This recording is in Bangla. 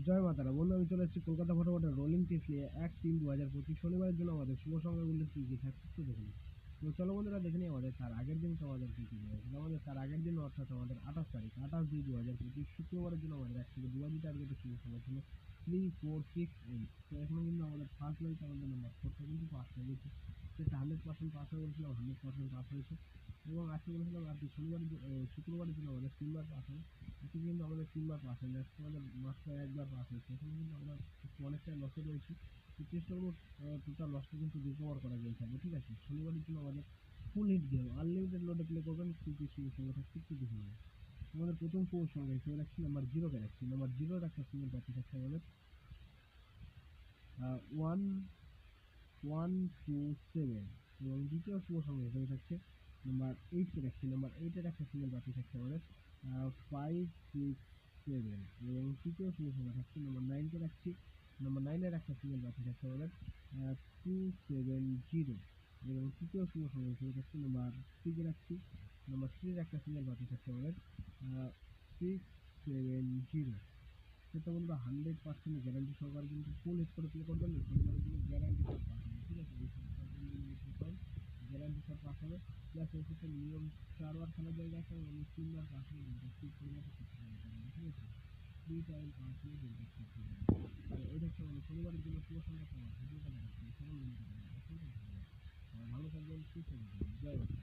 জয় মাতারা বন্ধু, আমি চলে এসেছি কলকাতা ফটোফটের রোলিং টিপস নিয়ে 1-3-2025 শনিবারের জন্য আমাদের শুভ সংখ্যাগুলো কী কী থাকছে একটু দেখে নিই। তো চলো বন্ধুরা দেখে নিই আমাদের তার আগের দিন আমাদের কী কী রয়েছে। আমাদের তার আগের দিন অর্থাৎ আমাদের 28 তারিখ 28-2-2025 শুক্রবারের জন্য আমাদের 1 থেকে 2 টার্গেটের শুভ সংখ্যা ছিল 3, 4, 6, 8। তো এখানে কিন্তু আমাদের ফার্স্ট লাইট আমাদের নাম্বার 4টা কিন্তু পাস হয়ে গেছে, সেটা 100% পাস হয়ে বলেছিলাম, 100% পাস হয়েছে। এবং আজকে বলেছিলাম আর কি শুক্রবারের জন্য আমাদের 3বার পাস হবে। আজকে কিন্তু আমাদের 3বার পাস হয়ে যাচ্ছে, আমাদের মাত্র 1বার পাস হয়েছে। এখানে কিন্তু আমরা অনেকটাই লসে রয়েছি, তো চেষ্টা করবো টোটাল লসটা কিন্তু রিকভার করা যায় থাকবে। ঠিক আছে, শনিবারের জন্য আমাদের ফুল হিট গেম আনলিমিটেড লোডে প্লে করবেন, কী কী শুভ সংখ্যা থাকছে একটু দেখে নেবেন। আমাদের প্রথম শুভ সংখ্যা হিসেবে রাখছি নাম্বার 0 কে রাখছি। নাম্বার 0-র একটা সিঙ্গেল প্যাকেজ থাকছে আমাদের 1-1-2-7। এবং দ্বিতীয় শুভ সংখ্যা হিসেবে থাকছে নাম্বার 8 কে রাখছি। নাম্বার 8-এর একটা সিঙ্গেল প্যাকেজ থাকছে আমাদের 5-6-7। এবং তৃতীয় শুভ সংখ্যা থাকছে নাম্বার 9 কে রাখছি। নাম্বার 9-এর একটা সিঙ্গেল প্যাকেজ থাকছে আমাদের 2-7-0। এবং তৃতীয় শুভ সংখ্যা হিসেবে থাকছে নাম্বার 3 কে রাখছি। নাম্বার 3-এর একটা সিঙ্গেল প্যাকেজ থাকছে আমাদের 6-7-0। সেটা বন্ধুরা 100% গ্যারান্টি সহকারে কিন্তু ফুল হিট করে প্লে করবেন, শনিবারের জন্য গ্যারান্টি সব পাস হবে। ঠিক আছে, এই সব গ্যারান্টি সব পাস হবে। প্লাস এর সাথে নিয়ম 4বার খেলার জায়গা আছে এবং 3বার পাস হলে ঠিক পরিমাণে ঠিক করে নিতে হবে। ঠিক আছে, 3 টাইম পাস হলে ঠিক করে নেবে। তো এটা হচ্ছে আমাদের শনিবারের জন্য শুভ সংখ্যা পাওয়া ভিডিওটা দেখাচ্ছি সকল বন্ধুদের। ভালো থাকবেন, সুস্থ থাকবেন, জয় মাতা।